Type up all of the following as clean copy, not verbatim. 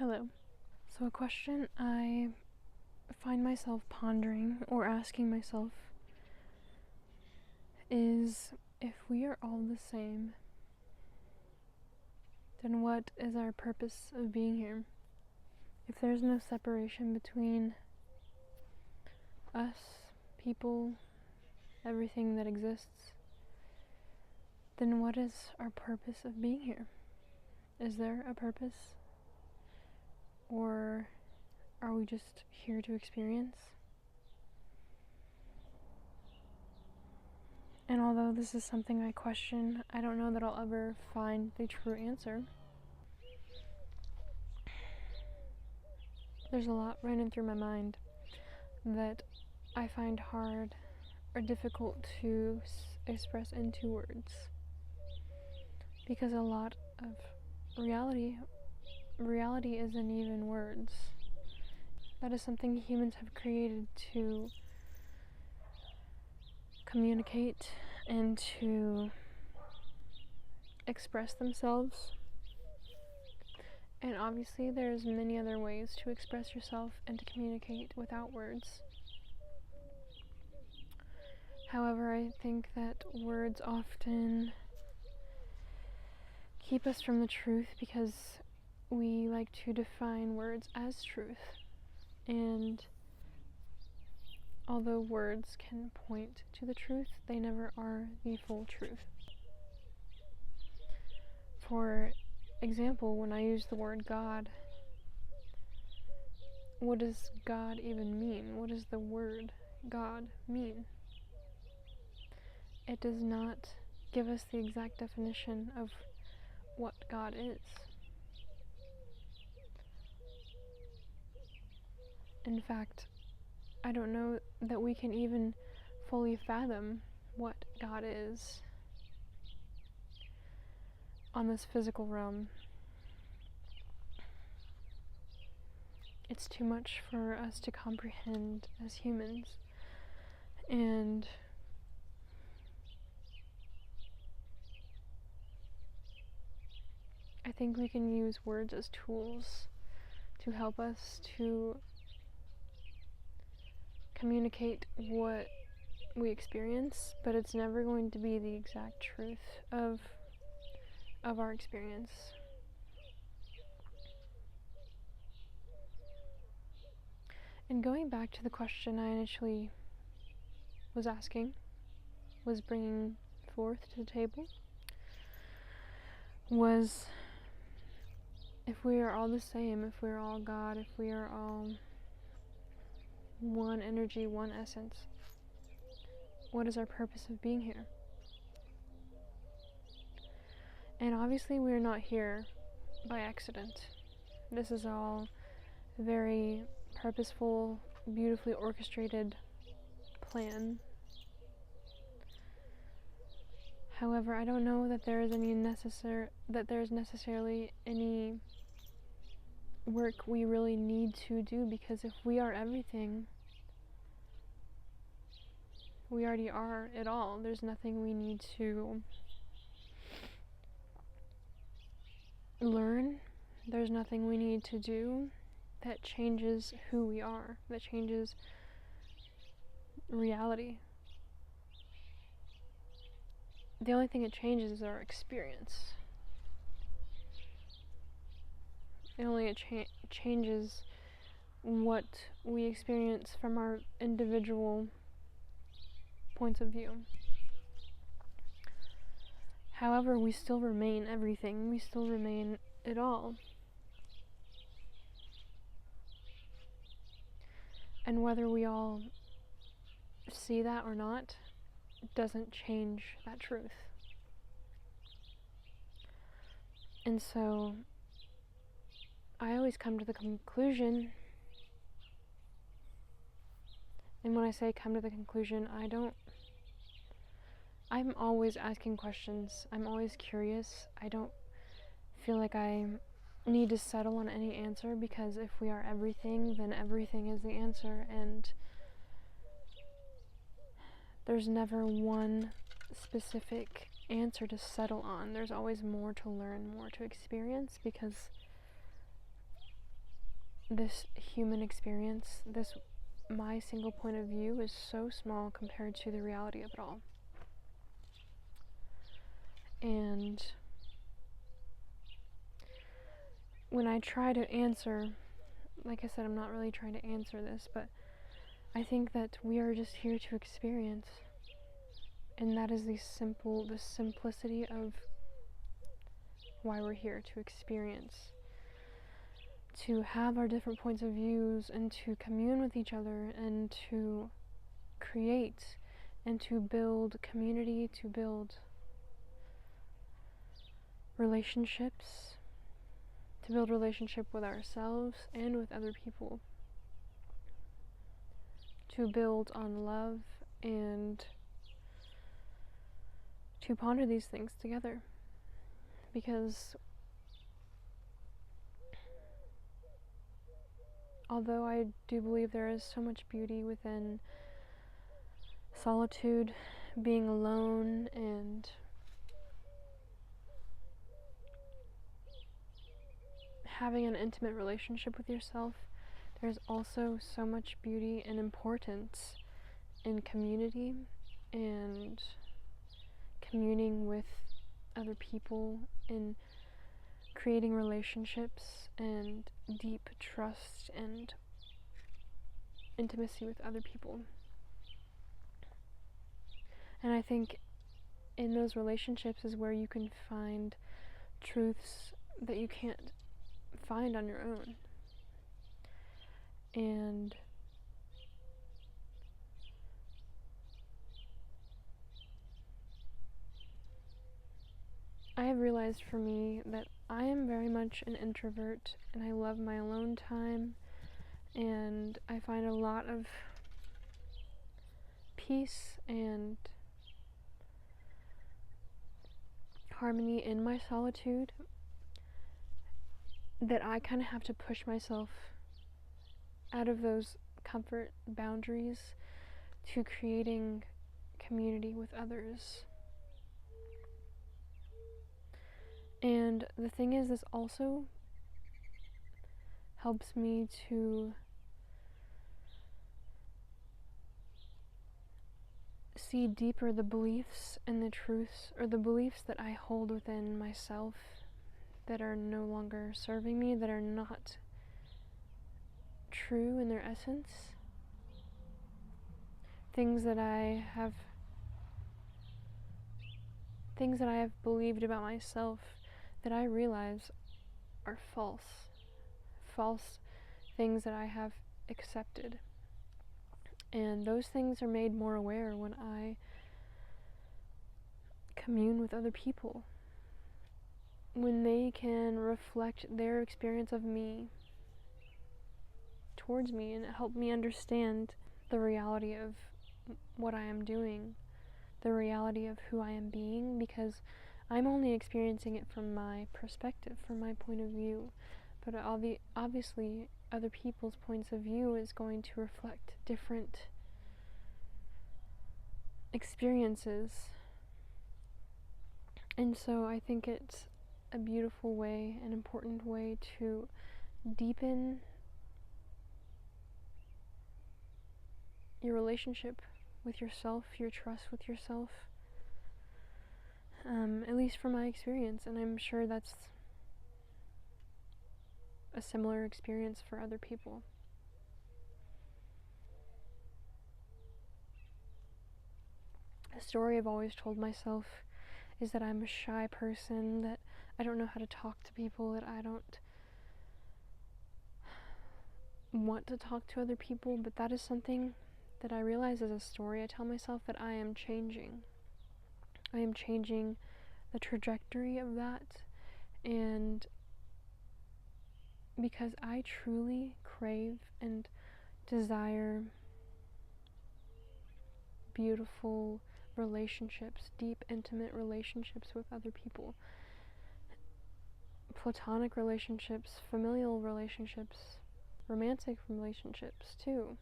Hello. So, a question I find myself pondering or asking myself is, if we are all the same, then what is our purpose of being here? If there's no separation between us, people, everything that exists, then what is our purpose of being here? Is there a purpose? Or are we just here to experience? And although this is something I question, I don't know that I'll ever find the true answer. There's a lot running through my mind that I find hard or difficult to express into words, because a lot of reality isn't even words. That is something humans have created to communicate and to express themselves. And obviously there's many other ways to express yourself and to communicate without words. However, I think that words often keep us from the truth because we like to define words as truth. And although words can point to the truth, they never are the full truth. For example, when I use the word God, what does God even mean? What does the word God mean? It does not give us the exact definition of what God is. In fact, I don't know that we can even fully fathom what God is on this physical realm. It's too much for us to comprehend as humans. And I think we can use words as tools to help us to communicate what we experience, but it's never going to be the exact truth of our experience. And going back to the question I initially was asking, was bringing forth to the table, was, if we are all the same, if we are all God, if we are all one energy, one essence, what is our purpose of being here? And obviously we are not here by accident. This is all very purposeful, beautifully orchestrated plan. However, I don't know that there is necessarily any work we really need to do, because if we are everything, we already are it all. There's nothing we need to learn. There's nothing we need to do that changes who we are, that changes reality. The only thing it changes is our experience. It only changes what we experience from our individual points of view. However, we still remain everything. We still remain it all. And whether we all see that or not, it doesn't change that truth. And so I always come to the conclusion, and when I say come to the conclusion, I'm always asking questions. I'm always curious. I don't feel like I need to settle on any answer, because if we are everything, then everything is the answer, and there's never one specific answer to settle on. There's always more to learn, more to experience, because this human experience, this my single point of view is so small compared to the reality of it all. And when I try to answer, like I said, I'm not really trying to answer this, but I think that we are just here to experience. And that is the simplicity of why we're here, to experience, to have our different points of views, and to commune with each other, and to create, and to build community, to build relationships, to build relationship with ourselves and with other people, to build on love, and to ponder these things together. Because although I do believe there is so much beauty within solitude, being alone, and having an intimate relationship with yourself, there's also so much beauty and importance in community and communing with other people, in creating relationships and deep trust and intimacy with other people. And I think in those relationships is where you can find truths that you can't find on your own. And I have realized for me that I am very much an introvert, and I love my alone time, and I find a lot of peace and harmony in my solitude, that I kind of have to push myself out of those comfort boundaries to creating community with others. And the thing is, this also helps me to see deeper the beliefs and the truths, or the beliefs that I hold within myself that are no longer serving me, that are not true in their essence. Things that I have believed about myself that I realize are false. False things that I have accepted. And those things are made more aware when I commune with other people, when they can reflect their experience of me towards me and help me understand the reality of what I am doing, the reality of who I am being, because I'm only experiencing it from my perspective, from my point of view. But obviously other people's points of view is going to reflect different experiences. And so I think it's a beautiful way, an important way to deepen your relationship with yourself, your trust with yourself, at least from my experience, and I'm sure that's a similar experience for other people. A story I've always told myself is that I'm a shy person, that I don't know how to talk to people, that I don't want to talk to other people, but that is something that I realize as a story I tell myself, that I am changing. I am changing the trajectory of that, and because I truly crave and desire beautiful relationships, deep, intimate relationships with other people, platonic relationships, familial relationships, romantic relationships too.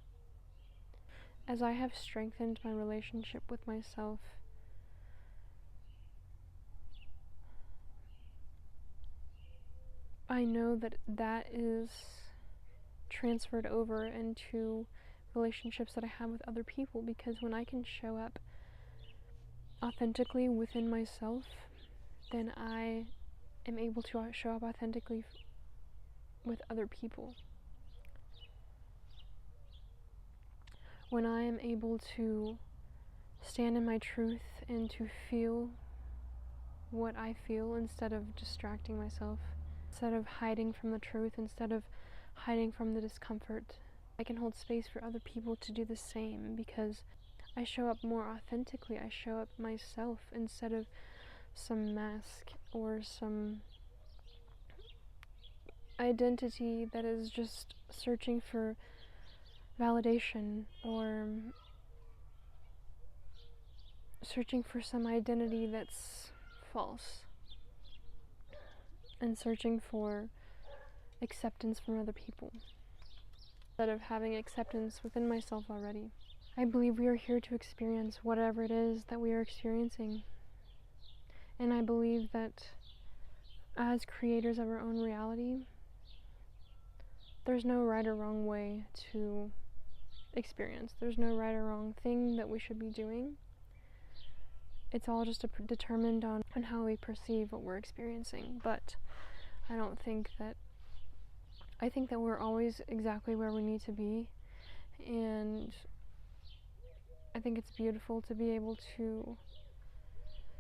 As I have strengthened my relationship with myself, I know that that is transferred over into relationships that I have with other people, because when I can show up authentically within myself, then I am able to show up authentically with other people. When I am able to stand in my truth and to feel what I feel instead of distracting myself, instead of hiding from the truth, instead of hiding from the discomfort, I can hold space for other people to do the same, because I show up more authentically. I show up myself instead of some mask or some identity that is just searching for validation, or searching for some identity that's false, and searching for acceptance from other people instead of having acceptance within myself already. I believe we are here to experience whatever it is that we are experiencing, and I believe that as creators of our own reality, there's no right or wrong way to experience. There's no right or wrong thing that we should be doing. It's all just determined on how we perceive what we're experiencing. But I think that we're always exactly where we need to be, and I think it's beautiful to be able to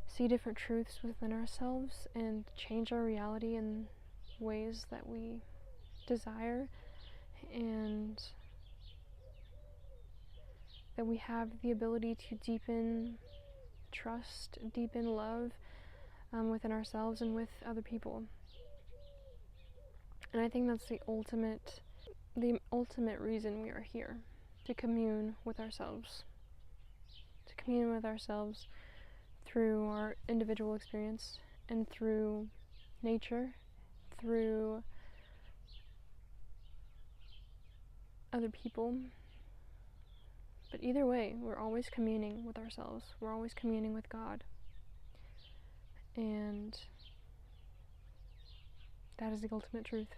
see different truths within ourselves and change our reality in ways that we desire, and that we have the ability to deepen trust, deepen love within ourselves and with other people. And I think that's the ultimate reason we are here, to commune with ourselves. To commune with ourselves through our individual experience and through nature, through other people. But either way, we're always communing with ourselves. We're always communing with God. And that is the ultimate truth.